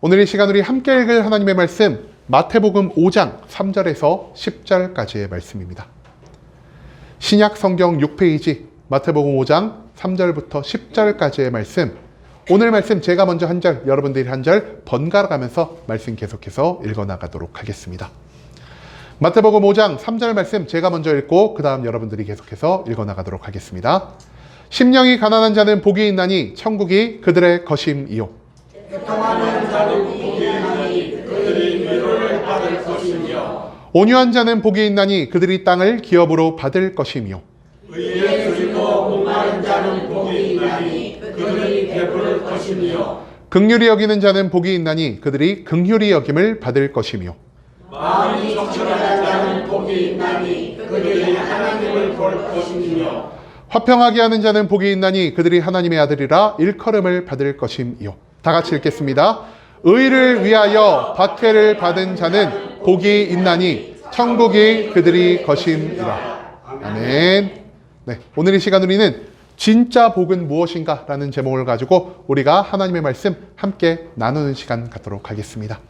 오늘 이 시간 우리 함께 읽을 하나님의 말씀 마태복음 5장 3절에서 10절까지의 말씀입니다. 신약 성경 6페이지 마태복음 5장 3절부터 10절까지의 말씀. 오늘 말씀 제가 먼저 한 절, 여러분들이 한 절 번갈아 가면서 말씀 계속해서 읽어나가도록 하겠습니다. 마태복음 5장 3절 말씀 제가 먼저 읽고 그 다음 여러분들이 계속해서 읽어나가도록 하겠습니다. 심령이 가난한 자는 복이 있나니 천국이 그들의 것임이요. 교통하는 자는 복이 있나니 그들이 위로를 받을 것이며 온유한 자는 복이 있나니 그들이 땅을 기업으로 받을 것이며 의에 줄이고 목마른 자는 복이 있나니 그들이 배부를 것이며 긍휼히 여기는 자는 복이 있나니 그들이 긍휼히 여김을 받을 것이며 마음이 정직한 자는 복이 있나니 그들이 하나님을 볼 것이며 화평하게 하는 자는 복이 있나니 그들이 하나님의 아들이라 일컬음을 받을 것이며. 다 같이 읽겠습니다. 의를 위하여 박해를 받은 자는 복이 있나니 천국이 그들이 것임이라. 아멘. 네, 오늘 이 시간 우리는 진짜 복은 무엇인가 라는 제목을 가지고 우리가 하나님의 말씀 함께 나누는 시간 갖도록 하겠습니다.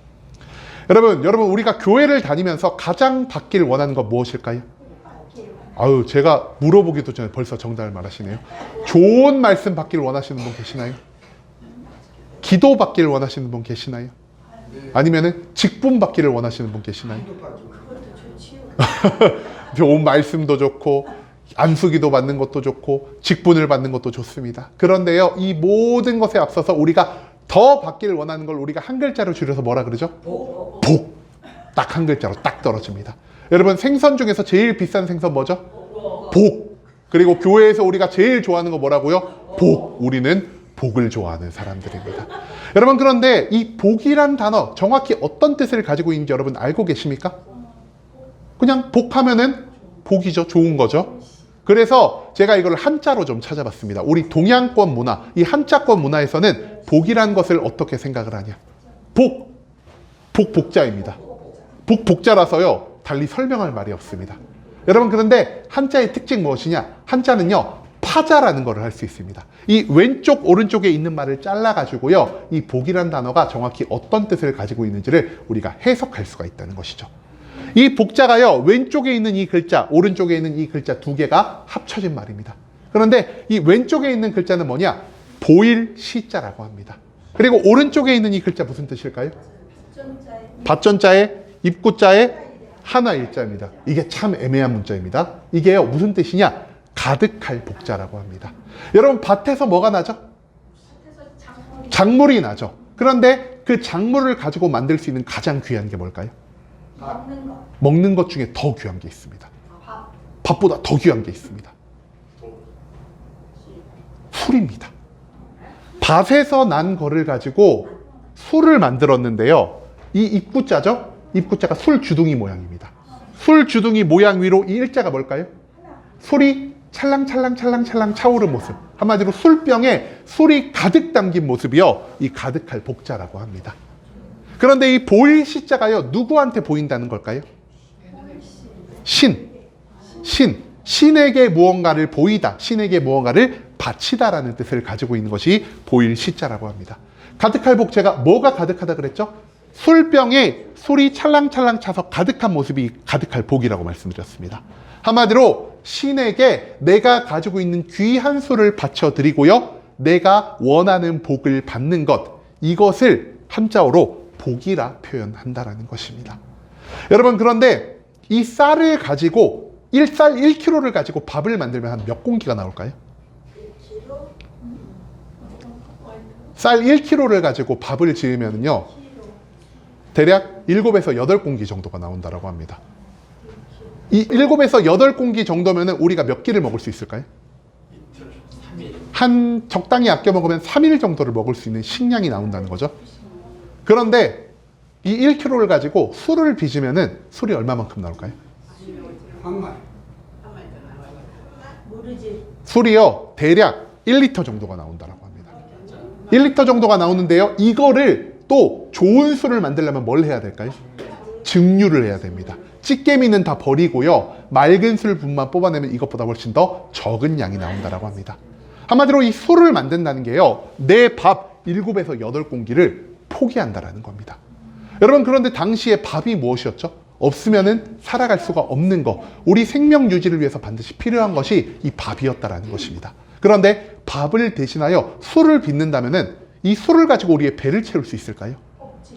여러분 우리가 교회를 다니면서 가장 받길 원하는 것 무엇일까요? 아유, 제가 물어보기도 전에 벌써 정답을 말하시네요. 좋은 말씀 받길 원하시는 분 계시나요? 기도 받기를 원하시는 분 계시나요? 아니면은 직분 받기를 원하시는 분 계시나요? 좋은 말씀도 좋고 안수기도 받는 것도 좋고 직분을 받는 것도 좋습니다. 그런데요, 이 모든 것에 앞서서 우리가 더 받기를 원하는 걸 우리가 한 글자로 줄여서 뭐라 그러죠? 복. 딱 한 글자로 딱 떨어집니다. 여러분, 생선 중에서 제일 비싼 생선 뭐죠? 복. 그리고 교회에서 우리가 제일 좋아하는 거 뭐라고요? 복. 우리는 복을 좋아하는 사람들입니다. 여러분, 그런데 이 복이란 단어 정확히 어떤 뜻을 가지고 있는지 여러분 알고 계십니까? 그냥 복하면은 복이죠. 좋은 거죠. 그래서 제가 이걸 한자로 좀 찾아봤습니다. 우리 동양권 문화, 이 한자권 문화에서는 복이란 것을 어떻게 생각을 하냐? 복자입니다. 복자라서요, 달리 설명할 말이 없습니다. 여러분, 그런데 한자의 특징 무엇이냐? 한자는요, 파자라는 것을 할 수 있습니다. 이 왼쪽 오른쪽에 있는 말을 잘라가지고요, 이 복이란 단어가 정확히 어떤 뜻을 가지고 있는지를 우리가 해석할 수가 있다는 것이죠. 이 복자가요, 왼쪽에 있는 이 글자, 오른쪽에 있는 이 글자 두 개가 합쳐진 말입니다. 그런데 이 왼쪽에 있는 글자는 뭐냐? 보일 시자라고 합니다. 그리고 오른쪽에 있는 이 글자 무슨 뜻일까요? 밭전자에 입구자에 하나 일자입니다. 이게 참 애매한 문자입니다. 이게요, 무슨 뜻이냐? 가득할 복자라고 합니다. 여러분, 밭에서 뭐가 나죠? 작물이 나죠. 그런데 그 작물을 가지고 만들 수 있는 가장 귀한 게 뭘까요? 먹는 것 중에 더 귀한 게 있습니다. 밥보다 더 귀한 게 있습니다. 술입니다. 밭에서 난 거를 가지고 술을 만들었는데요. 이 입구자죠? 입구자가 술 주둥이 모양입니다. 술 주둥이 모양 위로 이 일자가 뭘까요? 술이 찰랑찰랑 차오른 모습. 한마디로 술병에 술이 가득 담긴 모습이요, 이 가득할 복자라고 합니다. 그런데 이 보일 시자가요, 누구한테 보인다는 걸까요? 신에게 무언가를 보이다, 신에게 무언가를 바치다라는 뜻을 가지고 있는 것이 보일 시자라고 합니다. 가득할 복자가 뭐가 가득하다 그랬죠? 술병에 술이 찰랑찰랑 차서 가득한 모습이 가득할 복이라고 말씀드렸습니다. 한마디로 신에게 내가 가지고 있는 귀한 술을 바쳐드리고요, 내가 원하는 복을 받는 것, 이것을 한자어로 복이라 표현한다라는 것입니다. 여러분, 그런데 이 쌀을 가지고 쌀 1kg를 가지고 밥을 만들면 한 몇 공기가 나올까요? 쌀 1kg를 가지고 밥을 지으면요, 대략 7에서 8공기 정도가 나온다고 합니다. 이 7에서 8공기 정도면 우리가 몇 끼를 먹을 수 있을까요? 한 적당히 아껴 먹으면 3일 정도를 먹을 수 있는 식량이 나온다는 거죠. 그런데 이 1kg를 가지고 술을 빚으면 술이 얼마만큼 나올까요? 술이요, 대략 1리터 정도가 나온다고 합니다. 1리터 정도가 나오는데요, 이거를 또 좋은 술을 만들려면 뭘 해야 될까요? 증류를 해야 됩니다. 찌개미는 다 버리고요, 맑은 술분만 뽑아내면 이것보다 훨씬 더 적은 양이 나온다고 합니다. 한마디로 이 술을 만든다는 게요, 내 밥 7에서 8공기를 포기한다라는 겁니다. 여러분, 그런데 당시에 밥이 무엇이었죠? 없으면은 살아갈 수가 없는 거, 우리 생명 유지를 위해서 반드시 필요한 것이 이 밥이었다라는 것입니다. 그런데 밥을 대신하여 술을 빚는다면은 이 술을 가지고 우리의 배를 채울 수 있을까요?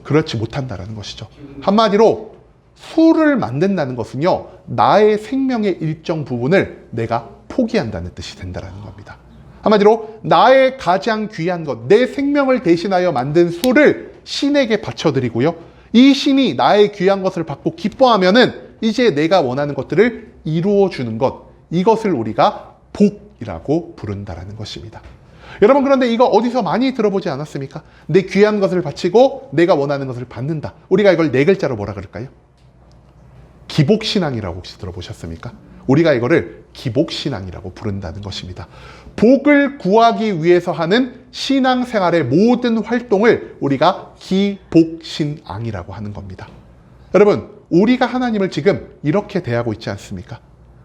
그렇지 못한다라는 것이죠. 한마디로 술을 만든다는 것은요, 나의 생명의 일정 부분을 내가 포기한다는 뜻이 된다라는 겁니다. 한마디로 나의 가장 귀한 것, 내 생명을 대신하여 만든 술을 신에게 바쳐드리고요, 이 신이 나의 귀한 것을 받고 기뻐하면은 이제 내가 원하는 것들을 이루어주는 것, 이것을 우리가 복이라고 부른다라는 것입니다. 여러분, 그런데 이거 어디서 많이 들어보지 않았습니까? 내 귀한 것을 바치고 내가 원하는 것을 받는다. 우리가 이걸 네 글자로 뭐라 그럴까요? 기복신앙이라고 혹시 들어보셨습니까? 우리가 이거를 기복신앙이라고 부른다는 것입니다. 복을 구하기 위해서 하는 신앙생활의 모든 활동을 우리가 기복신앙이라고 하는 겁니다. 여러분, 우리가 하나님을 지금 이렇게 대하고 있지 않습니까?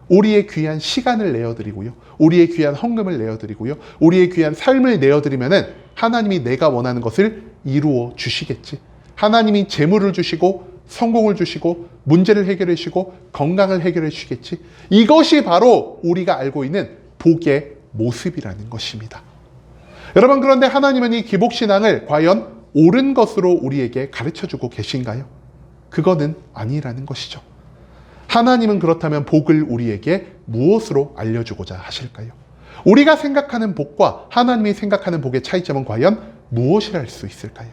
우리의 귀한 시간을 내어드리고요, 우리의 귀한 헌금을 내어드리고요, 우리의 귀한 삶을 내어드리면은 하나님이 내가 원하는 것을 이루어 주시겠지. 하나님이 재물을 주시고 성공을 주시고 문제를 해결해 주시고 건강을 해결해 주시겠지. 이것이 바로 우리가 알고 있는 복의 모습이라는 것입니다. 여러분, 그런데 하나님은 이 기복신앙을 과연 옳은 것으로 우리에게 가르쳐주고 계신가요? 그거는 아니라는 것이죠. 하나님은 그렇다면 복을 우리에게 무엇으로 알려주고자 하실까요? 우리가 생각하는 복과 하나님이 생각하는 복의 차이점은 과연 무엇이라 할 수 있을까요?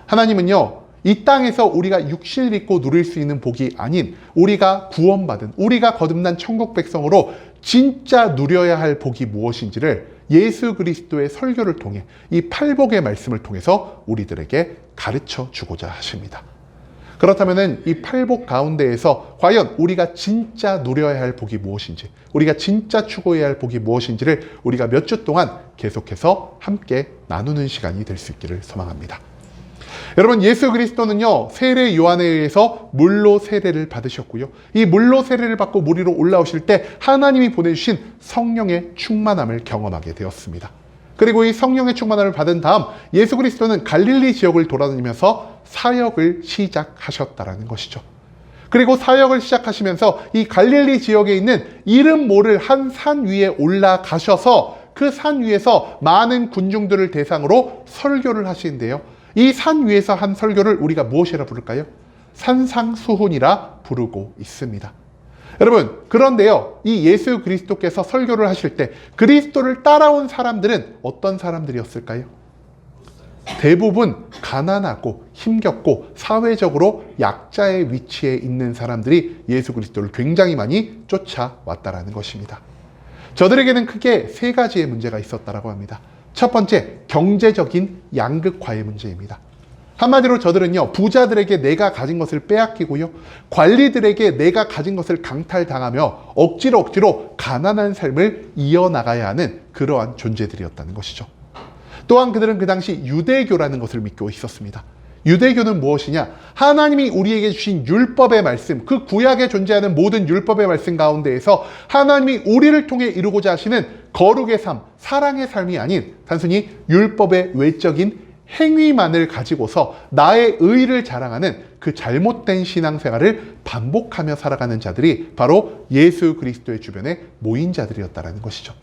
하나님은요, 이 땅에서 우리가 육신을 입고 누릴 수 있는 복이 아닌 우리가 구원받은, 우리가 거듭난 천국 백성으로 진짜 누려야 할 복이 무엇인지를 예수 그리스도의 설교를 통해 이 팔복의 말씀을 통해서 우리들에게 가르쳐 주고자 하십니다. 그렇다면 이 팔복 가운데에서 과연 우리가 진짜 누려야 할 복이 무엇인지, 우리가 진짜 추구해야 할 복이 무엇인지를 우리가 몇 주 동안 계속해서 함께 나누는 시간이 될 수 있기를 소망합니다. 여러분, 예수 그리스도는요, 세례 요한에 의해서 물로 세례를 받으셨고요, 이 물로 세례를 받고 물 위로 올라오실 때 하나님이 보내주신 성령의 충만함을 경험하게 되었습니다. 그리고 이 성령의 충만함을 받은 다음 예수 그리스도는 갈릴리 지역을 돌아다니면서 사역을 시작하셨다라는 것이죠. 그리고 사역을 시작하시면서 이 갈릴리 지역에 있는 이름 모를 한 산 위에 올라가셔서 그 산 위에서 많은 군중들을 대상으로 설교를 하시는데요, 이 산 위에서 한 설교를 우리가 무엇이라 부를까요? 산상수훈이라 부르고 있습니다. 여러분, 그런데요, 이 예수 그리스도께서 설교를 하실 때 그리스도를 따라온 사람들은 어떤 사람들이었을까요? 대부분 가난하고 힘겹고 사회적으로 약자의 위치에 있는 사람들이 예수 그리스도를 굉장히 많이 쫓아왔다라는 것입니다. 저들에게는 크게 세 가지의 문제가 있었다라고 합니다. 첫 번째, 경제적인 양극화의 문제입니다. 한마디로 저들은요, 부자들에게 내가 가진 것을 빼앗기고요, 관리들에게 내가 가진 것을 강탈당하며 억지로 가난한 삶을 이어나가야 하는 그러한 존재들이었다는 것이죠. 또한 그들은 그 당시 유대교라는 것을 믿고 있었습니다. 유대교는 무엇이냐? 하나님이 우리에게 주신 율법의 말씀, 그 구약에 존재하는 모든 율법의 말씀 가운데에서 하나님이 우리를 통해 이루고자 하시는 거룩의 삶, 사랑의 삶이 아닌 단순히 율법의 외적인 행위만을 가지고서 나의 의의를 자랑하는 그 잘못된 신앙생활을 반복하며 살아가는 자들이 바로 예수 그리스도의 주변에 모인 자들이었다는 것이죠.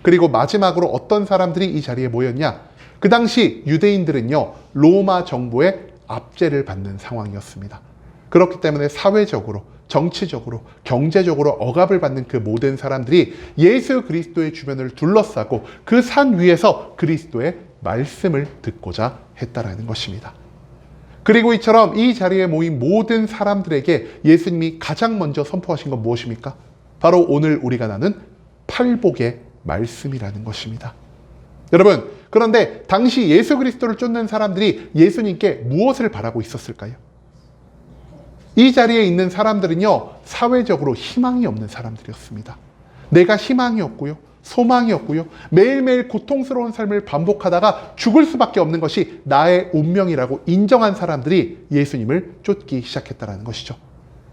그리고 마지막으로 어떤 사람들이 이 자리에 모였냐? 그 당시 유대인들은요, 로마 정부의 압제를 받는 상황이었습니다. 그렇기 때문에 사회적으로, 정치적으로, 경제적으로 억압을 받는 그 모든 사람들이 예수 그리스도의 주변을 둘러싸고 그 산 위에서 그리스도의 말씀을 듣고자 했다라는 것입니다. 그리고 이처럼 이 자리에 모인 모든 사람들에게 예수님이 가장 먼저 선포하신 건 무엇입니까? 바로 오늘 우리가 나눈 팔복의 말씀이라는 것입니다. 여러분, 그런데 당시 예수 그리스도를 쫓는 사람들이 예수님께 무엇을 바라고 있었을까요? 이 자리에 있는 사람들은요, 사회적으로 희망이 없는 사람들이었습니다. 내가 희망이 없고요, 소망이 없고요, 매일매일 고통스러운 삶을 반복하다가 죽을 수밖에 없는 것이 나의 운명이라고 인정한 사람들이 예수님을 쫓기 시작했다는 것이죠.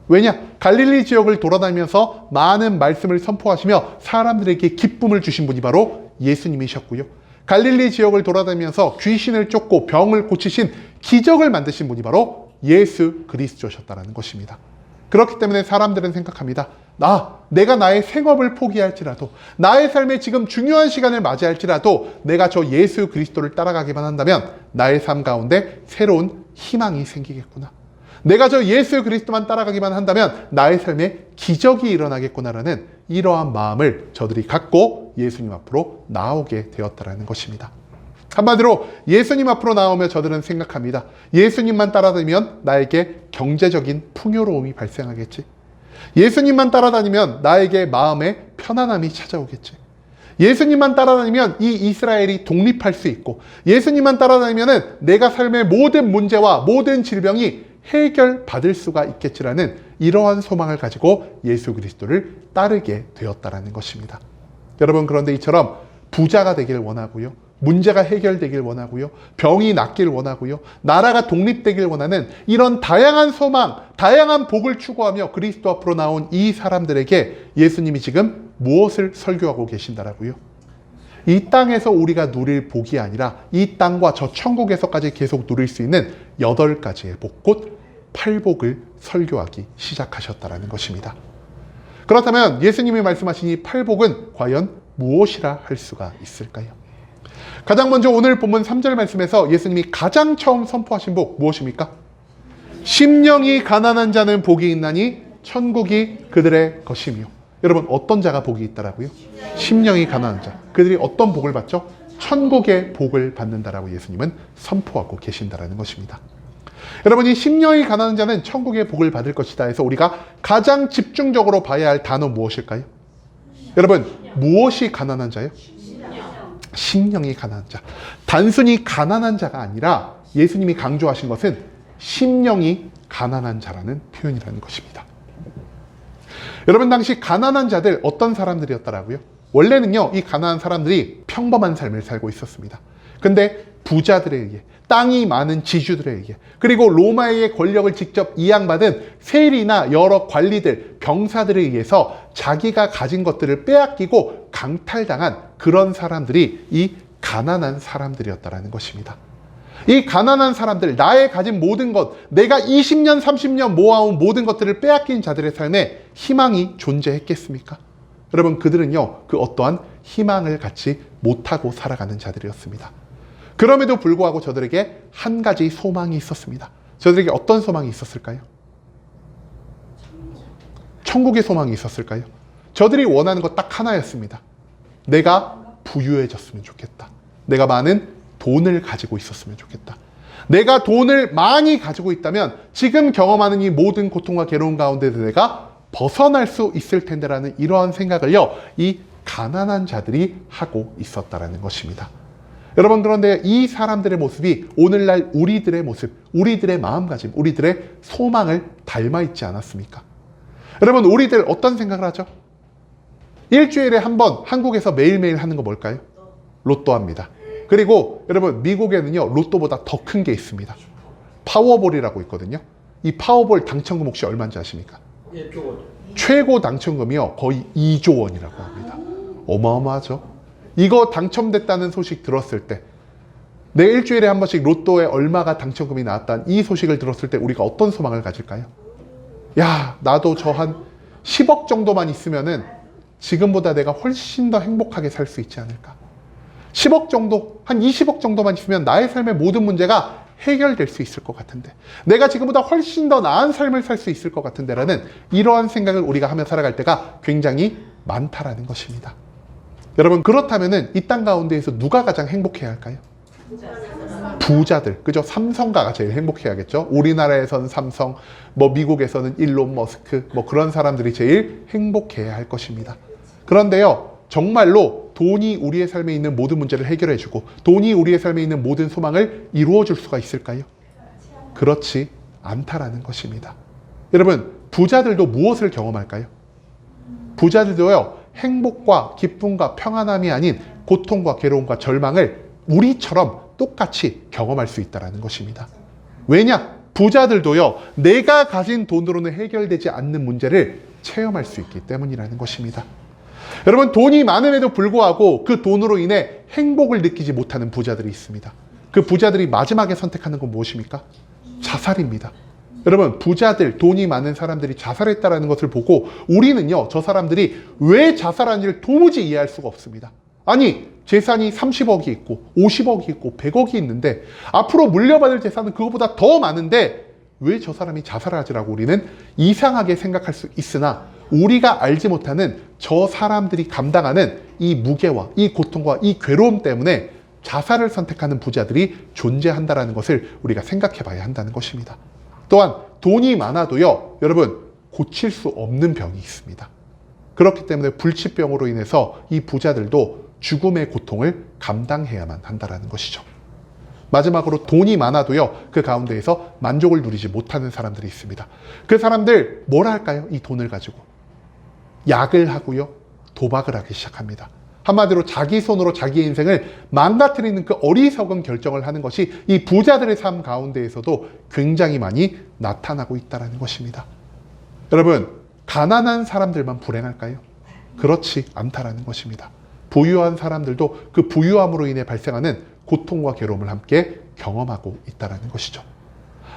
왜냐? 갈릴리 지역을 돌아다니면서 많은 말씀을 선포하시며 사람들에게 기쁨을 주신 분이 바로 예수님이셨고요, 갈릴리 지역을 돌아다니면서 귀신을 쫓고 병을 고치신 기적을 만드신 분이 바로 예수 그리스도셨다라는 것입니다. 그렇기 때문에 사람들은 생각합니다. 내가 나의 생업을 포기할지라도, 나의 삶에 지금 중요한 시간을 맞이할지라도 내가 저 예수 그리스도를 따라가기만 한다면 나의 삶 가운데 새로운 희망이 생기겠구나. 내가 저 예수 그리스도만 따라가기만 한다면 나의 삶에 기적이 일어나겠구나라는 이러한 마음을 저들이 갖고 예수님 앞으로 나오게 되었다라는 것입니다. 한마디로 예수님 앞으로 나오며 저들은 생각합니다. 예수님만 따라다니면 나에게 경제적인 풍요로움이 발생하겠지. 예수님만 따라다니면 나에게 마음의 편안함이 찾아오겠지. 예수님만 따라다니면 이 이스라엘이 독립할 수 있고, 예수님만 따라다니면 내가 삶의 모든 문제와 모든 질병이 해결받을 수가 있겠지라는 이러한 소망을 가지고 예수 그리스도를 따르게 되었다라는 것입니다. 여러분, 그런데 이처럼 부자가 되길 원하고요, 문제가 해결되길 원하고요, 병이 낫길 원하고요, 나라가 독립되길 원하는 이런 다양한 소망, 다양한 복을 추구하며 그리스도 앞으로 나온 이 사람들에게 예수님이 지금 무엇을 설교하고 계신다라고요? 이 땅에서 우리가 누릴 복이 아니라 이 땅과 저 천국에서까지 계속 누릴 수 있는 8가지의 복, 곧 팔복을 설교하기 시작하셨다라는 것입니다. 그렇다면 예수님이 말씀하신 이 팔복은 과연 무엇이라 할 수가 있을까요? 가장 먼저 오늘 본문 3절 말씀에서 예수님이 가장 처음 선포하신 복 무엇입니까? 심령이 가난한 자는 복이 있나니 천국이 그들의 것이며. 여러분, 어떤 자가 복이 있다라고요? 심령이 가난한 자. 그들이 어떤 복을 받죠? 천국의 복을 받는다라고 예수님은 선포하고 계신다라는 것입니다. 여러분, 이 심령이 가난한 자는 천국의 복을 받을 것이다 해서 우리가 가장 집중적으로 봐야 할 단어 무엇일까요? 여러분, 무엇이 가난한 자예요? 심령이 가난한 자. 단순히 가난한 자가 아니라 예수님이 강조하신 것은 심령이 가난한 자라는 표현이라는 것입니다. 여러분, 당시 가난한 자들 어떤 사람들이었더라고요? 원래는요, 이 가난한 사람들이 평범한 삶을 살고 있었습니다. 근데 부자들에 의해, 땅이 많은 지주들에 의해, 그리고 로마의 권력을 직접 이양받은 세리나 여러 관리들, 병사들에 의해서 자기가 가진 것들을 빼앗기고 강탈당한 그런 사람들이 이 가난한 사람들이었다라는 것입니다. 이 가난한 사람들, 나의 가진 모든 것, 내가 20년, 30년 모아온 모든 것들을 빼앗긴 자들의 삶에 희망이 존재했겠습니까? 여러분, 그들은요, 그 어떠한 희망을 갖지 못하고 살아가는 자들이었습니다. 그럼에도 불구하고 저들에게 한 가지 소망이 있었습니다. 저들에게 어떤 소망이 있었을까요? 천국의 소망이 있었을까요? 저들이 원하는 것 딱 하나였습니다. 내가 부유해졌으면 좋겠다. 내가 많은 돈을 가지고 있었으면 좋겠다. 내가 돈을 많이 가지고 있다면 지금 경험하는 이 모든 고통과 괴로움 가운데서 내가 벗어날 수 있을 텐데라는 이러한 생각을요, 이 가난한 자들이 하고 있었다라는 것입니다. 여러분, 그런데 이 사람들의 모습이 오늘날 우리들의 모습, 우리들의 마음가짐, 우리들의 소망을 닮아 있지 않았습니까? 여러분, 우리들 어떤 생각을 하죠? 일주일에 한 번 한국에서 매일매일 하는 거 뭘까요? 로또 합니다. 그리고 여러분, 미국에는요, 로또보다 더 큰 게 있습니다. 파워볼이라고 있거든요. 이 파워볼 당첨금 혹시 얼마인지 아십니까? 최고 당첨금이요, 거의 2조 원이라고 합니다. 어마어마하죠? 이거 당첨됐다는 소식 들었을 때, 내 일주일에 한 번씩 로또에 얼마가 당첨금이 나왔다는 이 소식을 들었을 때 우리가 어떤 소망을 가질까요? 야, 나도 저 한 10억 정도만 있으면은 지금보다 내가 훨씬 더 행복하게 살 수 있지 않을까? 10억 정도, 한 20억 정도만 있으면 나의 삶의 모든 문제가 해결될 수 있을 것 같은데, 내가 지금보다 훨씬 더 나은 삶을 살 수 있을 것 같은데 라는 이러한 생각을 우리가 하며 살아갈 때가 굉장히 많다라는 것입니다. 여러분, 그렇다면은 이 땅 가운데에서 누가 가장 행복해야 할까요? 부자들, 그죠? 삼성가가 제일 행복해야겠죠? 우리나라에서는 삼성, 미국에서는 일론 머스크, 그런 사람들이 제일 행복해야 할 것입니다. 그런데요, 정말로 돈이 우리의 삶에 있는 모든 문제를 해결해주고 돈이 우리의 삶에 있는 모든 소망을 이루어줄 수가 있을까요? 그렇지 않다라는 것입니다. 여러분, 부자들도 무엇을 경험할까요? 부자들도요, 행복과 기쁨과 평안함이 아닌 고통과 괴로움과 절망을 우리처럼 똑같이 경험할 수 있다는 것입니다. 왜냐? 부자들도요, 내가 가진 돈으로는 해결되지 않는 문제를 체험할 수 있기 때문이라는 것입니다. 여러분, 돈이 많음에도 불구하고 그 돈으로 인해 행복을 느끼지 못하는 부자들이 있습니다. 그 부자들이 마지막에 선택하는 건 무엇입니까? 자살입니다. 여러분, 부자들, 돈이 많은 사람들이 자살했다는 것을 보고 우리는요, 저 사람들이 왜 자살한지를 도무지 이해할 수가 없습니다. 아니, 재산이 30억이 있고 50억이 있고 100억이 있는데 앞으로 물려받을 재산은 그거보다 더 많은데 왜 저 사람이 자살하지라고 우리는 이상하게 생각할 수 있으나, 우리가 알지 못하는 저 사람들이 감당하는 이 무게와 이 고통과 이 괴로움 때문에 자살을 선택하는 부자들이 존재한다는 것을 우리가 생각해 봐야 한다는 것입니다. 또한 돈이 많아도요, 여러분, 고칠 수 없는 병이 있습니다. 그렇기 때문에 불치병으로 인해서 이 부자들도 죽음의 고통을 감당해야만 한다는 것이죠. 마지막으로 돈이 많아도요, 그 가운데에서 만족을 누리지 못하는 사람들이 있습니다. 그 사람들 뭘 할까요? 이 돈을 가지고 약을 하고요, 도박을 하기 시작합니다. 한마디로 자기 손으로 자기의 인생을 망가뜨리는 그 어리석은 결정을 하는 것이 이 부자들의 삶 가운데에서도 굉장히 많이 나타나고 있다는 것입니다. 여러분, 가난한 사람들만 불행할까요? 그렇지 않다라는 것입니다. 부유한 사람들도 그 부유함으로 인해 발생하는 고통과 괴로움을 함께 경험하고 있다는 것이죠.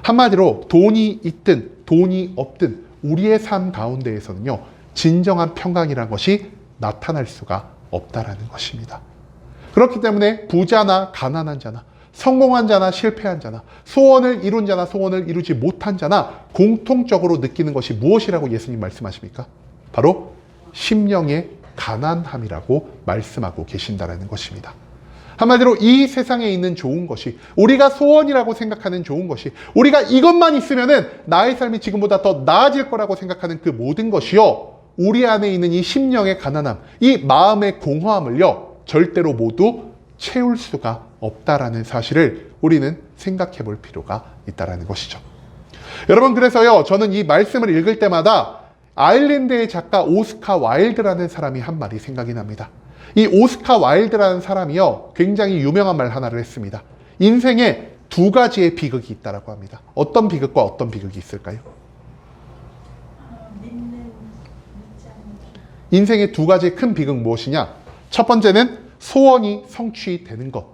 한마디로 돈이 있든 돈이 없든 우리의 삶 가운데에서는요, 진정한 평강이라는 것이 나타날 수가 없다라는 것입니다. 그렇기 때문에 부자나 가난한 자나 성공한 자나 실패한 자나 소원을 이룬 자나 소원을 이루지 못한 자나 공통적으로 느끼는 것이 무엇이라고 예수님 말씀하십니까? 바로 심령의 가난함이라고 말씀하고 계신다는 것입니다. 한마디로 이 세상에 있는 좋은 것이, 우리가 소원이라고 생각하는 좋은 것이, 우리가 이것만 있으면은 나의 삶이 지금보다 더 나아질 거라고 생각하는 그 모든 것이요, 우리 안에 있는 이 심령의 가난함, 이 마음의 공허함을요, 절대로 모두 채울 수가 없다라는 사실을 우리는 생각해 볼 필요가 있다라는 것이죠. 여러분, 그래서요, 저는 이 말씀을 읽을 때마다 아일랜드의 작가 오스카 와일드라는 사람이 한 말이 생각이 납니다. 이 오스카 와일드라는 사람이요, 굉장히 유명한 말 하나를 했습니다. 인생에 두 가지의 비극이 있다라고 합니다. 어떤 비극과 어떤 비극이 있을까요? 인생의 두 가지의 큰 비극 무엇이냐? 첫 번째는 소원이 성취되는 것.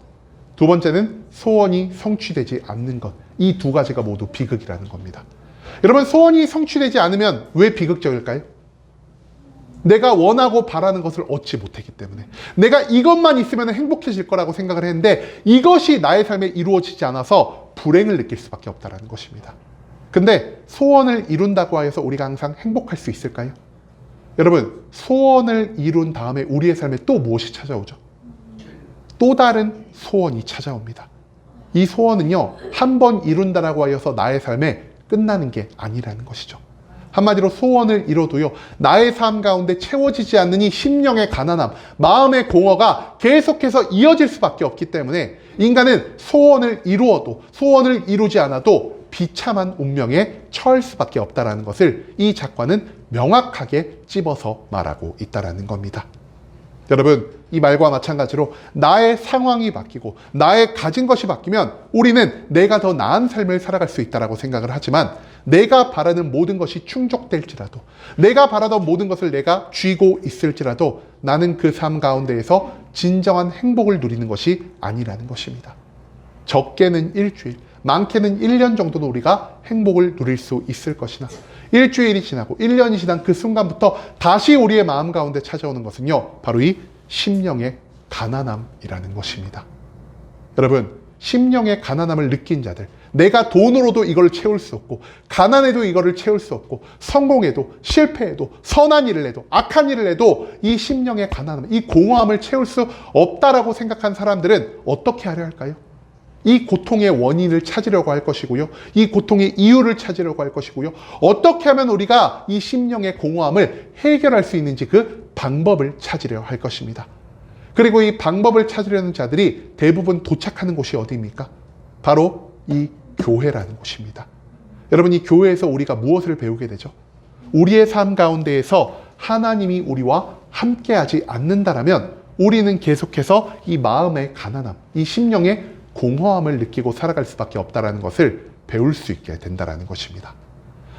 두 번째는 소원이 성취되지 않는 것. 이 두 가지가 모두 비극이라는 겁니다. 여러분, 소원이 성취되지 않으면 왜 비극적일까요? 내가 원하고 바라는 것을 얻지 못했기 때문에, 내가 이것만 있으면 행복해질 거라고 생각을 했는데 이것이 나의 삶에 이루어지지 않아서 불행을 느낄 수밖에 없다는 것입니다. 근데 소원을 이룬다고 하여서 우리가 항상 행복할 수 있을까요? 여러분, 소원을 이룬 다음에 우리의 삶에 또 무엇이 찾아오죠? 또 다른 소원이 찾아옵니다. 이 소원은요, 한 번 이룬다라고 하여서 나의 삶에 끝나는 게 아니라는 것이죠. 한마디로 소원을 이뤄도요, 나의 삶 가운데 채워지지 않는 이 심령의 가난함, 마음의 공허가 계속해서 이어질 수밖에 없기 때문에 인간은 소원을 이루어도 소원을 이루지 않아도 비참한 운명에 처할 수밖에 없다는 것을 이 작가는 명확하게 찝어서 말하고 있다는 겁니다. 여러분, 이 말과 마찬가지로 나의 상황이 바뀌고 나의 가진 것이 바뀌면 우리는 내가 더 나은 삶을 살아갈 수 있다고 생각을 하지만, 내가 바라는 모든 것이 충족될지라도, 내가 바라던 모든 것을 내가 쥐고 있을지라도 나는 그 삶 가운데에서 진정한 행복을 누리는 것이 아니라는 것입니다. 적게는 일주일, 많게는 1년 정도는 우리가 행복을 누릴 수 있을 것이나, 일주일이 지나고 1년이 지난 그 순간부터 다시 우리의 마음 가운데 찾아오는 것은요, 바로 이 심령의 가난함이라는 것입니다. 여러분, 심령의 가난함을 느낀 자들, 내가 돈으로도 이걸 채울 수 없고, 가난해도 이거를 채울 수 없고, 성공해도 실패해도 선한 일을 해도 악한 일을 해도 이 심령의 가난함, 이 공허함을 채울 수 없다라고 생각한 사람들은 어떻게 하려 할까요? 이 고통의 원인을 찾으려고 할 것이고요, 이 고통의 이유를 찾으려고 할 것이고요, 어떻게 하면 우리가 이 심령의 공허함을 해결할 수 있는지 그 방법을 찾으려 할 것입니다. 그리고 이 방법을 찾으려는 자들이 대부분 도착하는 곳이 어디입니까? 바로 이 교회라는 곳입니다. 여러분, 이 교회에서 우리가 무엇을 배우게 되죠? 우리의 삶 가운데에서 하나님이 우리와 함께하지 않는다라면 우리는 계속해서 이 마음의 가난함, 이 심령의 공허함을 느끼고 살아갈 수밖에 없다는 것을 배울 수 있게 된다는 것입니다.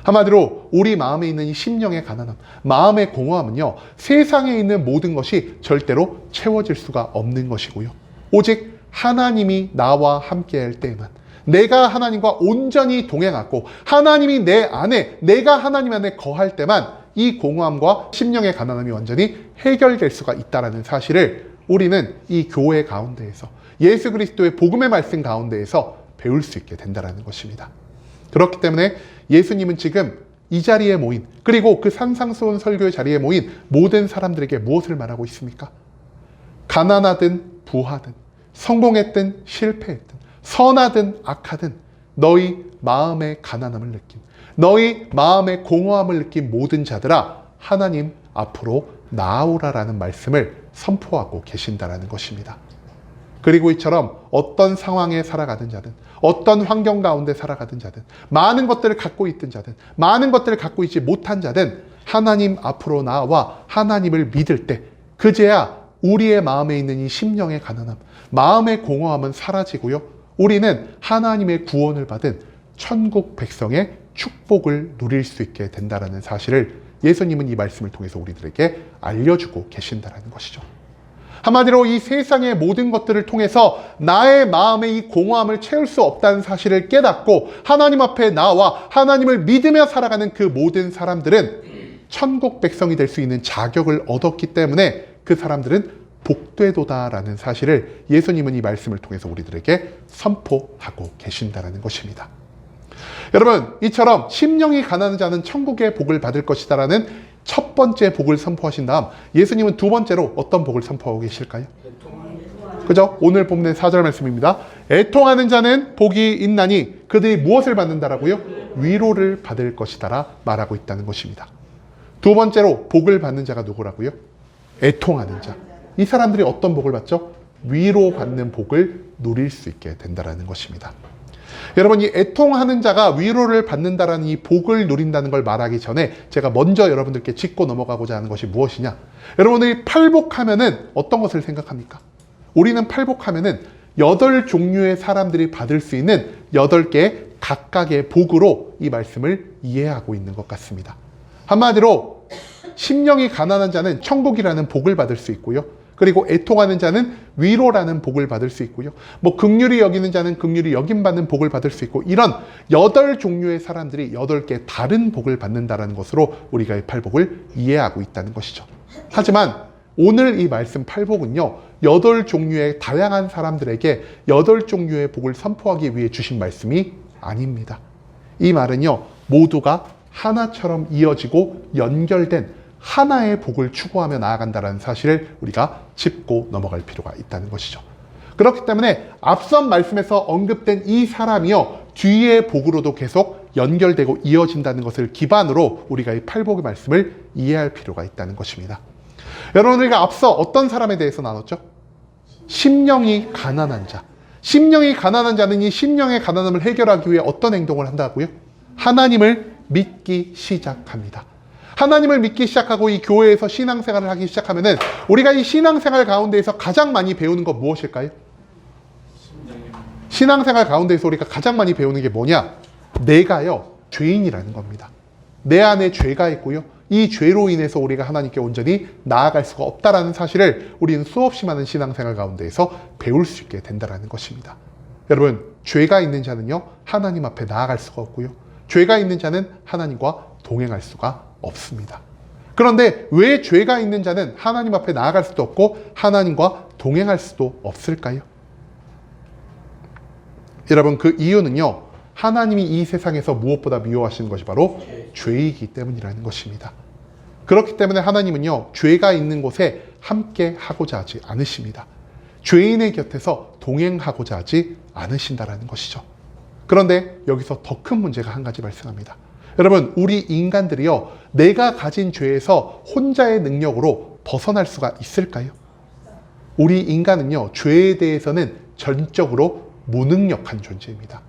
한마디로 우리 마음에 있는 이 심령의 가난함, 마음의 공허함은요, 세상에 있는 모든 것이 절대로 채워질 수가 없는 것이고요, 오직 하나님이 나와 함께할 때에만, 내가 하나님과 온전히 동행하고 하나님이 내 안에, 내가 하나님 안에 거할 때만 이 공허함과 심령의 가난함이 완전히 해결될 수가 있다는 사실을 우리는 이 교회 가운데에서, 예수 그리스도의 복음의 말씀 가운데에서 배울 수 있게 된다는 것입니다. 그렇기 때문에 예수님은 지금 이 자리에 모인, 그리고 그 산상수훈 설교의 자리에 모인 모든 사람들에게 무엇을 말하고 있습니까? 가난하든 부하든, 성공했든 실패했든, 선하든 악하든, 너희 마음의 가난함을 느낀, 너희 마음의 공허함을 느낀 모든 자들아, 하나님 앞으로 나아오라라는 말씀을 선포하고 계신다는 것입니다. 그리고 이처럼 어떤 상황에 살아가든 자든, 어떤 환경 가운데 살아가든 자든, 많은 것들을 갖고 있든 자든, 많은 것들을 갖고 있지 못한 자든, 하나님 앞으로 나와 하나님을 믿을 때 그제야 우리의 마음에 있는 이 심령의 가난함, 마음의 공허함은 사라지고요, 우리는 하나님의 구원을 받은 천국 백성의 축복을 누릴 수 있게 된다는 사실을 예수님은 이 말씀을 통해서 우리들에게 알려주고 계신다는 것이죠. 한마디로 이 세상의 모든 것들을 통해서 나의 마음의 이 공허함을 채울 수 없다는 사실을 깨닫고 하나님 앞에 나와 하나님을 믿으며 살아가는 그 모든 사람들은 천국 백성이 될 수 있는 자격을 얻었기 때문에 그 사람들은 복되도다라는 사실을 예수님은 이 말씀을 통해서 우리들에게 선포하고 계신다는 것입니다. 여러분, 이처럼 심령이 가난한 자는 천국의 복을 받을 것이다라는 첫 번째 복을 선포하신 다음, 예수님은 두 번째로 어떤 복을 선포하고 계실까요? 그죠? 오늘 본문의 4절 말씀입니다. 애통하는 자는 복이 있나니 그들이 무엇을 받는다라고요? 위로를 받을 것이다라 말하고 있다는 것입니다. 두 번째로 복을 받는 자가 누구라고요? 애통하는 자. 이 사람들이 어떤 복을 받죠? 위로받는 복을 누릴 수 있게 된다는 것입니다. 여러분, 이 애통하는 자가 위로를 받는다라는 이 복을 누린다는 걸 말하기 전에 제가 먼저 여러분들께 짚고 넘어가고자 하는 것이 무엇이냐? 여러분들이 팔복하면은 어떤 것을 생각합니까? 우리는 팔복하면은 8종류의 사람들이 받을 수 있는 8개의 각각의 복으로 이 말씀을 이해하고 있는 것 같습니다. 한마디로 심령이 가난한 자는 천국이라는 복을 받을 수 있고요, 그리고 애통하는 자는 위로라는 복을 받을 수 있고요, 긍휼히 여기는 자는 긍휼히 여김받는 복을 받을 수 있고, 이런 8종류의 사람들이 8개 다른 복을 받는다는 것으로 우리가 이 팔복을 이해하고 있다는 것이죠. 하지만 오늘 이 말씀 팔복은요, 8종류의 다양한 사람들에게 8종류의 복을 선포하기 위해 주신 말씀이 아닙니다. 이 말은요, 모두가 하나처럼 이어지고 연결된 하나의 복을 추구하며 나아간다는 사실을 우리가 짚고 넘어갈 필요가 있다는 것이죠. 그렇기 때문에 앞선 말씀에서 언급된 이 사람이요, 뒤의 복으로도 계속 연결되고 이어진다는 것을 기반으로 우리가 이 팔복의 말씀을 이해할 필요가 있다는 것입니다. 여러분, 우리가 앞서 어떤 사람에 대해서 나눴죠? 심령이 가난한 자. 심령이 가난한 자는 이 심령의 가난함을 해결하기 위해 어떤 행동을 한다고요? 하나님을 믿기 시작합니다. 하나님을 믿기 시작하고 이 교회에서 신앙생활을 하기 시작하면은 우리가 이 신앙생활 가운데에서 가장 많이 배우는 건 무엇일까요? 신앙생활 가운데에서 우리가 가장 많이 배우는 게 뭐냐? 내가요, 죄인이라는 겁니다. 내 안에 죄가 있고요, 이 죄로 인해서 우리가 하나님께 온전히 나아갈 수가 없다라는 사실을 우리는 수없이 많은 신앙생활 가운데에서 배울 수 있게 된다는 것입니다. 여러분, 죄가 있는 자는요, 하나님 앞에 나아갈 수가 없고요, 죄가 있는 자는 하나님과 동행할 수가 없습니다. 그런데 왜 죄가 있는 자는 하나님 앞에 나아갈 수도 없고 하나님과 동행할 수도 없을까요? 여러분, 그 이유는요, 하나님이 이 세상에서 무엇보다 미워하시는 것이 바로 죄이기 때문이라는 것입니다. 그렇기 때문에 하나님은요, 죄가 있는 곳에 함께 하고자 하지 않으십니다. 죄인의 곁에서 동행하고자 하지 않으신다라는 것이죠. 그런데 여기서 더 큰 문제가 한 가지 발생합니다. 여러분, 우리 인간들이요, 내가 가진 죄에서 혼자의 능력으로 벗어날 수가 있을까요? 우리 인간은요, 죄에 대해서는 전적으로 무능력한 존재입니다.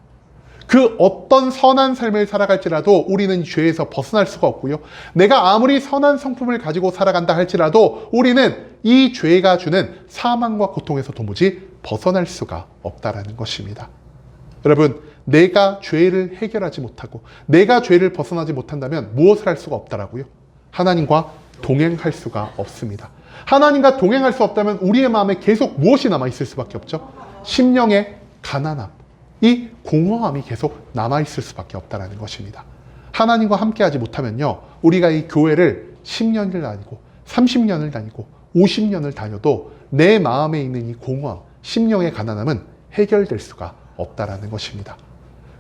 그 어떤 선한 삶을 살아갈지라도 우리는 죄에서 벗어날 수가 없고요, 내가 아무리 선한 성품을 가지고 살아간다 할지라도 우리는 이 죄가 주는 사망과 고통에서 도무지 벗어날 수가 없다라는 것입니다. 여러분, 내가 죄를 해결하지 못하고 내가 죄를 벗어나지 못한다면 무엇을 할 수가 없다라고요? 하나님과 동행할 수가 없습니다. 하나님과 동행할 수 없다면 우리의 마음에 계속 무엇이 남아있을 수밖에 없죠? 심령의 가난함, 이 공허함이 계속 남아있을 수밖에 없다는 것입니다. 하나님과 함께하지 못하면요, 우리가 이 교회를 10년을 다니고 30년을 다니고 50년을 다녀도 내 마음에 있는 이 공허함, 심령의 가난함은 해결될 수가 없다는 것입니다.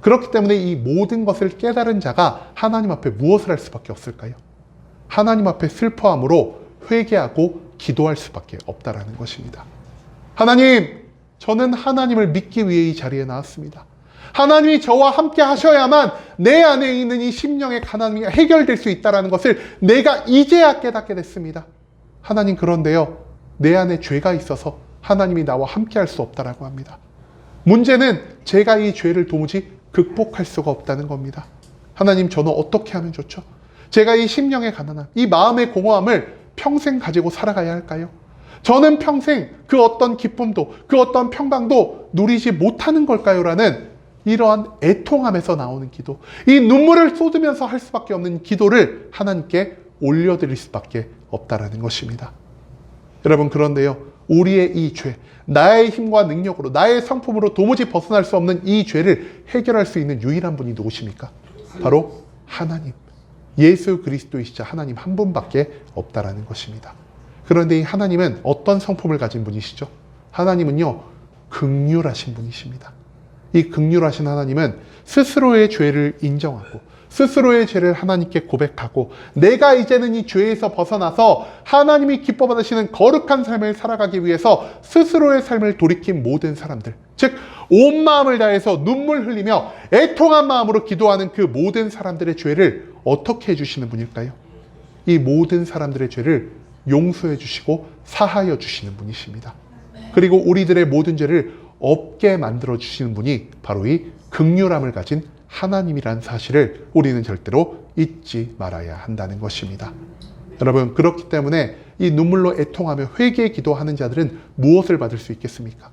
그렇기 때문에 이 모든 것을 깨달은 자가 하나님 앞에 무엇을 할 수밖에 없을까요? 하나님 앞에 슬퍼함으로 회개하고 기도할 수밖에 없다는 것입니다. 하나님, 저는 하나님을 믿기 위해 이 자리에 나왔습니다. 하나님이 저와 함께 하셔야만 내 안에 있는 이 심령의 가난이 해결될 수 있다는 것을 내가 이제야 깨닫게 됐습니다. 하나님, 그런데요, 내 안에 죄가 있어서 하나님이 나와 함께 할 수 없다라고 합니다. 문제는 제가 이 죄를 도무지 극복할 수가 없다는 겁니다. 하나님, 저는 어떻게 하면 좋죠? 제가 이 심령의 가난함, 이 마음의 공허함을 평생 가지고 살아가야 할까요? 저는 평생 그 어떤 기쁨도, 그 어떤 평강도 누리지 못하는 걸까요? 라는 이러한 애통함에서 나오는 기도, 이 눈물을 쏟으면서 할 수밖에 없는 기도를 하나님께 올려드릴 수밖에 없다라는 것입니다. 여러분, 그런데요, 우리의 이 죄, 나의 힘과 능력으로, 나의 성품으로 도무지 벗어날 수 없는 이 죄를 해결할 수 있는 유일한 분이 누구십니까? 바로 하나님, 예수 그리스도이시자 하나님 한 분밖에 없다라는 것입니다. 그런데 이 하나님은 어떤 성품을 가진 분이시죠? 하나님은요, 긍휼하신 분이십니다. 이 긍휼하신 하나님은 스스로의 죄를 인정하고 스스로의 죄를 하나님께 고백하고 내가 이제는 이 죄에서 벗어나서 하나님이 기뻐 받으시는 거룩한 삶을 살아가기 위해서 스스로의 삶을 돌이킨 모든 사람들, 즉 온 마음을 다해서 눈물 흘리며 애통한 마음으로 기도하는 그 모든 사람들의 죄를 어떻게 해주시는 분일까요? 이 모든 사람들의 죄를 용서해 주시고 사하여 주시는 분이십니다. 그리고 우리들의 모든 죄를 없게 만들어 주시는 분이 바로 이 긍휼함을 가진 하나님이라는 사실을 우리는 절대로 잊지 말아야 한다는 것입니다. 여러분, 그렇기 때문에 이 눈물로 애통하며 회개의 기도하는 자들은 무엇을 받을 수 있겠습니까?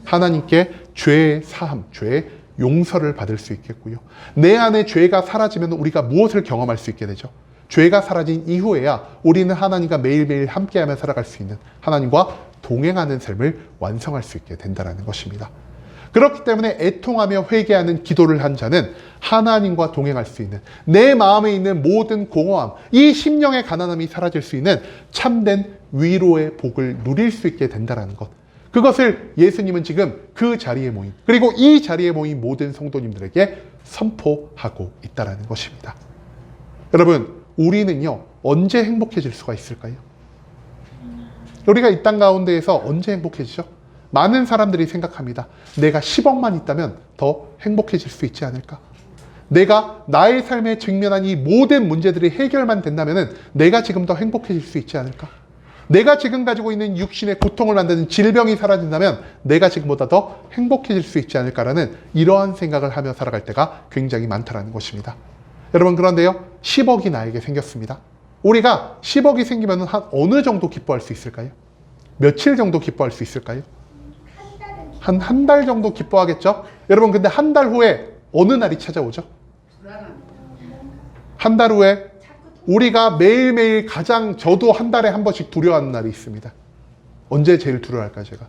하나님께 죄의 사함, 죄의 용서를 받을 수 있겠고요. 내 안에 죄가 사라지면 우리가 무엇을 경험할 수 있게 되죠? 죄가 사라진 이후에야 우리는 하나님과 매일매일 함께하며 살아갈 수 있는, 하나님과 동행하는 삶을 완성할 수 있게 된다는 것입니다. 그렇기 때문에 애통하며 회개하는 기도를 한 자는 하나님과 동행할 수 있는, 내 마음에 있는 모든 공허함, 이 심령의 가난함이 사라질 수 있는 참된 위로의 복을 누릴 수 있게 된다는 것, 그것을 예수님은 지금 그 자리에 모인, 그리고 이 자리에 모인 모든 성도님들에게 선포하고 있다는 것입니다. 여러분, 우리는요, 언제 행복해질 수가 있을까요? 우리가 이 땅 가운데에서 언제 행복해지죠? 많은 사람들이 생각합니다. 내가 10억만 있다면 더 행복해질 수 있지 않을까? 내가 나의 삶에 직면한 이 모든 문제들이 해결만 된다면 내가 지금 더 행복해질 수 있지 않을까? 내가 지금 가지고 있는 육신의 고통을 만드는 질병이 사라진다면 내가 지금보다 더 행복해질 수 있지 않을까라는 이러한 생각을 하며 살아갈 때가 굉장히 많다는 것입니다. 여러분, 그런데요, 10억이 나에게 생겼습니다. 우리가 10억이 생기면 한 어느 정도 기뻐할 수 있을까요? 며칠 정도 기뻐할 수 있을까요? 한 달 정도 기뻐하겠죠? 여러분, 근데 한 달 후에 어느 날이 찾아오죠? 한 달 후에 우리가 매일매일 가장, 저도 한 달에 한 번씩 두려워하는 날이 있습니다. 언제 제일 두려워할까요, 제가?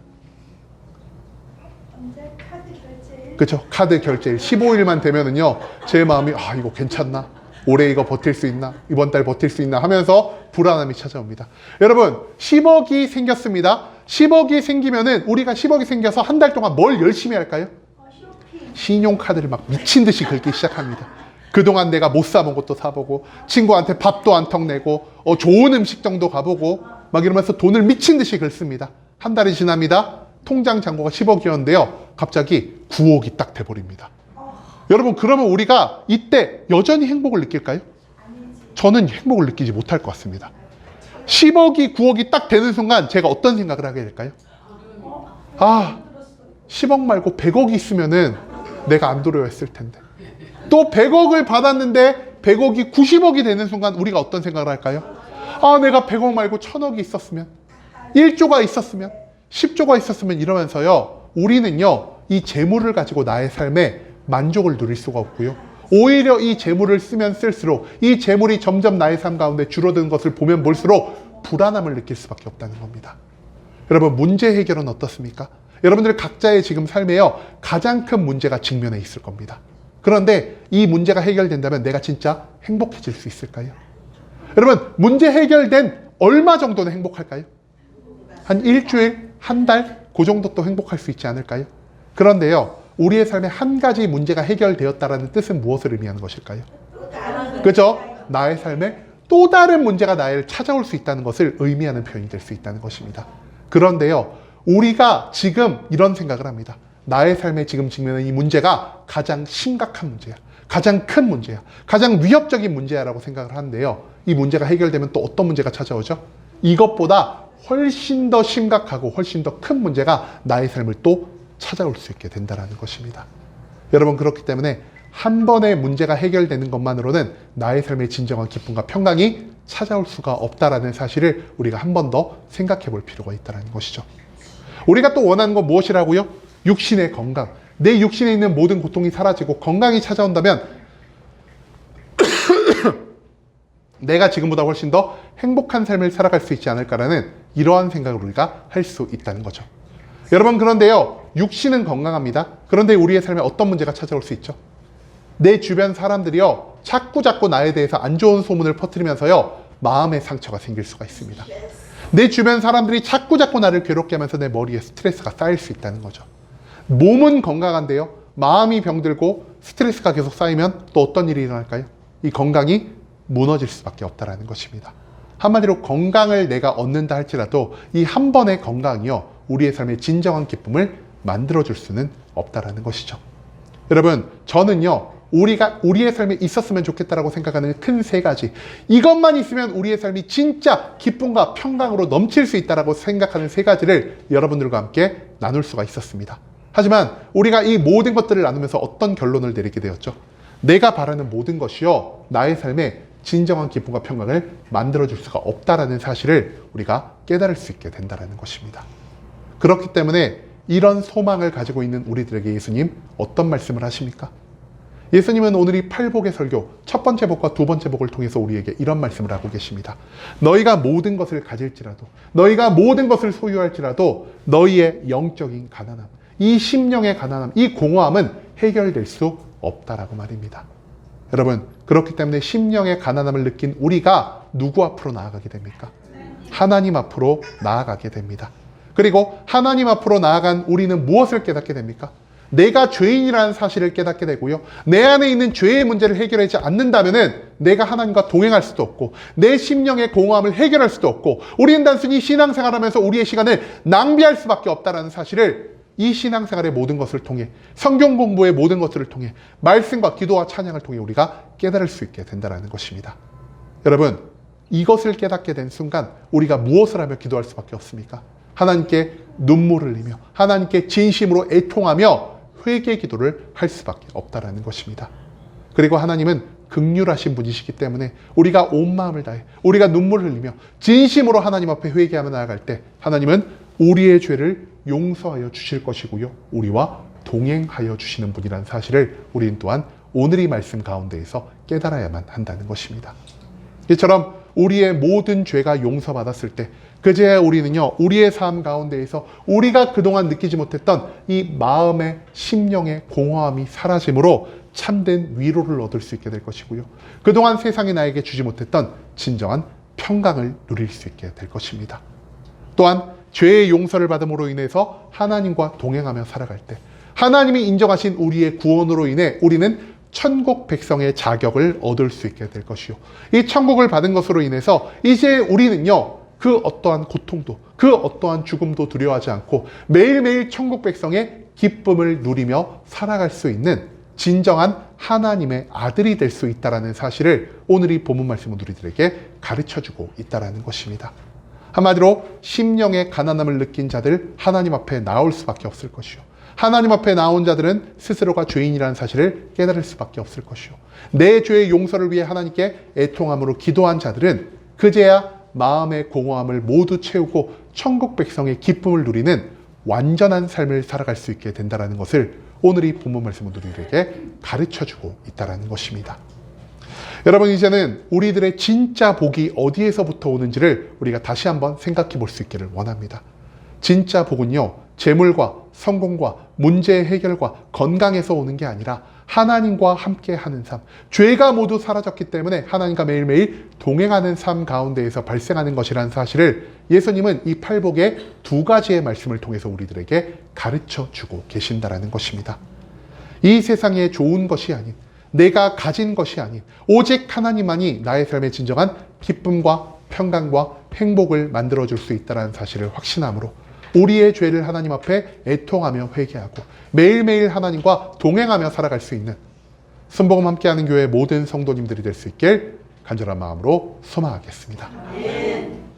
언제 카드 결제일? 그렇죠. 카드 결제일 15일만 되면은요, 제 마음이 이거 괜찮나? 올해 이거 버틸 수 있나? 이번 달 버틸 수 있나? 하면서 불안함이 찾아옵니다. 여러분, 10억이 생겼습니다. 10억이 생기면은, 우리가 10억이 생겨서 한 달 동안 뭘 열심히 할까요? 쇼핑. 신용카드를 막 미친 듯이 긁기 시작합니다. 그동안 내가 못 사본 것도 사보고, 친구한테 밥도 한턱 내고, 좋은 음식점도 가보고, 막 이러면서 돈을 미친 듯이 긁습니다. 한 달이 지납니다. 통장 잔고가 10억이었는데요. 갑자기 9억이 딱 돼버립니다. 여러분, 그러면 우리가 이때 여전히 행복을 느낄까요? 저는 행복을 느끼지 못할 것 같습니다. 10억이 9억이 딱 되는 순간 제가 어떤 생각을 하게 될까요? 10억 말고 100억이 있으면은 내가 안 두려워했을 텐데. 또 100억을 받았는데 100억이 90억이 되는 순간 우리가 어떤 생각을 할까요? 내가 100억 말고 1000억이 있었으면, 1조가 있었으면, 10조가 있었으면, 이러면서요, 우리는요, 이 재물을 가지고 나의 삶에 만족을 누릴 수가 없고요. 오히려 이 재물을 쓰면 쓸수록, 이 재물이 점점 나의 삶 가운데 줄어드는 것을 보면 볼수록 불안함을 느낄 수밖에 없다는 겁니다. 여러분, 문제 해결은 어떻습니까? 여러분들 각자의 지금 삶에요, 가장 큰 문제가 직면해 있을 겁니다. 그런데 이 문제가 해결된다면 내가 진짜 행복해질 수 있을까요? 여러분, 문제 해결된 얼마 정도는 행복할까요? 한 일주일, 한 달, 그 정도 또 행복할 수 있지 않을까요? 그런데요, 우리의 삶에 한 가지 문제가 해결되었다라는 뜻은 무엇을 의미하는 것일까요? 그죠? 나의 삶에 또 다른 문제가 나를 찾아올 수 있다는 것을 의미하는 표현이 될 수 있다는 것입니다. 그런데요, 우리가 지금 이런 생각을 합니다. 나의 삶에 지금 직면한 이 문제가 가장 심각한 문제야. 가장 큰 문제야. 가장 위협적인 문제야라고 생각을 하는데요. 이 문제가 해결되면 또 어떤 문제가 찾아오죠? 이것보다 훨씬 더 심각하고 훨씬 더 큰 문제가 나의 삶을 또 찾아올 수 있게 된다는 것입니다. 여러분, 그렇기 때문에 한 번의 문제가 해결되는 것만으로는 나의 삶의 진정한 기쁨과 평강이 찾아올 수가 없다라는 사실을 우리가 한 번 더 생각해 볼 필요가 있다는 것이죠. 우리가 또 원하는 건 무엇이라고요? 육신의 건강. 내 육신에 있는 모든 고통이 사라지고 건강이 찾아온다면 내가 지금보다 훨씬 더 행복한 삶을 살아갈 수 있지 않을까라는 이러한 생각을 우리가 할 수 있다는 거죠. 여러분, 그런데요, 육신은 건강합니다. 그런데 우리의 삶에 어떤 문제가 찾아올 수 있죠? 내 주변 사람들이요, 자꾸 나에 대해서 안 좋은 소문을 퍼뜨리면서요, 마음의 상처가 생길 수가 있습니다. 내 주변 사람들이 자꾸 나를 괴롭게 하면서 내 머리에 스트레스가 쌓일 수 있다는 거죠. 몸은 건강한데요, 마음이 병들고 스트레스가 계속 쌓이면 또 어떤 일이 일어날까요? 이 건강이 무너질 수밖에 없다는 것입니다. 한마디로 건강을 내가 얻는다 할지라도 이 한 번의 건강이요, 우리의 삶의 진정한 기쁨을 만들어줄 수는 없다는 것이죠. 여러분, 저는요, 우리의 삶에 있었으면 좋겠다라고 생각하는 큰 세 가지, 이것만 있으면 우리의 삶이 진짜 기쁨과 평강으로 넘칠 수 있다라고 생각하는 세 가지를 여러분들과 함께 나눌 수가 있었습니다. 하지만 우리가 이 모든 것들을 나누면서 어떤 결론을 내리게 되었죠? 내가 바라는 모든 것이요, 나의 삶에 진정한 기쁨과 평강을 만들어줄 수가 없다라는 사실을 우리가 깨달을 수 있게 된다는 것입니다. 그렇기 때문에 이런 소망을 가지고 있는 우리들에게 예수님 어떤 말씀을 하십니까? 예수님은 오늘 이 팔복의 설교 첫 번째 복과 두 번째 복을 통해서 우리에게 이런 말씀을 하고 계십니다. 너희가 모든 것을 가질지라도, 너희가 모든 것을 소유할지라도 너희의 영적인 가난함, 이 심령의 가난함, 이 공허함은 해결될 수 없다라고 말입니다. 여러분, 그렇기 때문에 심령의 가난함을 느낀 우리가 누구 앞으로 나아가게 됩니까? 하나님 앞으로 나아가게 됩니다. 그리고 하나님 앞으로 나아간 우리는 무엇을 깨닫게 됩니까? 내가 죄인이라는 사실을 깨닫게 되고요, 내 안에 있는 죄의 문제를 해결하지 않는다면은 내가 하나님과 동행할 수도 없고 내 심령의 공허함을 해결할 수도 없고 우리는 단순히 신앙생활하면서 우리의 시간을 낭비할 수밖에 없다는 사실을 이 신앙생활의 모든 것을 통해, 성경 공부의 모든 것들을 통해, 말씀과 기도와 찬양을 통해 우리가 깨달을 수 있게 된다는 것입니다. 여러분, 이것을 깨닫게 된 순간 우리가 무엇을 하며 기도할 수밖에 없습니까? 하나님께 눈물을 흘리며 하나님께 진심으로 애통하며 회개 기도를 할 수밖에 없다는 것입니다. 그리고 하나님은 긍휼하신 분이시기 때문에 우리가 온 마음을 다해, 우리가 눈물을 흘리며 진심으로 하나님 앞에 회개하며 나아갈 때 하나님은 우리의 죄를 용서하여 주실 것이고요, 우리와 동행하여 주시는 분이라는 사실을 우리는 또한 오늘 이 말씀 가운데에서 깨달아야만 한다는 것입니다. 이처럼 우리의 모든 죄가 용서받았을 때 그제야 우리는요, 우리의 삶 가운데에서 우리가 그동안 느끼지 못했던 이 마음의 심령의 공허함이 사라짐으로 참된 위로를 얻을 수 있게 될 것이고요, 그동안 세상이 나에게 주지 못했던 진정한 평강을 누릴 수 있게 될 것입니다. 또한 죄의 용서를 받음으로 인해서 하나님과 동행하며 살아갈 때 하나님이 인정하신 우리의 구원으로 인해 우리는 천국 백성의 자격을 얻을 수 있게 될 것이요, 이 천국을 받은 것으로 인해서 이제 우리는요, 그 어떠한 고통도, 그 어떠한 죽음도 두려워하지 않고 매일매일 천국 백성의 기쁨을 누리며 살아갈 수 있는 진정한 하나님의 아들이 될 수 있다는 사실을 오늘 이 본문 말씀은 우리들에게 가르쳐주고 있다는 것입니다. 한마디로 심령의 가난함을 느낀 자들 하나님 앞에 나올 수밖에 없을 것이요, 하나님 앞에 나온 자들은 스스로가 죄인이라는 사실을 깨달을 수밖에 없을 것이요, 내 죄의 용서를 위해 하나님께 애통함으로 기도한 자들은 그제야 마음의 공허함을 모두 채우고 천국 백성의 기쁨을 누리는 완전한 삶을 살아갈 수 있게 된다는 것을 오늘 이 본문 말씀은 우리에게 가르쳐주고 있다는 것입니다. 여러분, 이제는 우리들의 진짜 복이 어디에서부터 오는지를 우리가 다시 한번 생각해 볼 수 있기를 원합니다. 진짜 복은요, 재물과 성공과 문제 해결과 건강에서 오는 게 아니라 하나님과 함께 하는 삶, 죄가 모두 사라졌기 때문에 하나님과 매일매일 동행하는 삶 가운데에서 발생하는 것이라는 사실을 예수님은 이 팔복의 두 가지의 말씀을 통해서 우리들에게 가르쳐 주고 계신다라는 것입니다. 이 세상에 좋은 것이 아닌, 내가 가진 것이 아닌 오직 하나님만이 나의 삶의 진정한 기쁨과 평강과 행복을 만들어줄 수 있다는 사실을 확신함으로 우리의 죄를 하나님 앞에 애통하며 회개하고 매일매일 하나님과 동행하며 살아갈 수 있는 순복음 함께하는 교회 모든 성도님들이 될 수 있길 간절한 마음으로 소망하겠습니다. 아멘.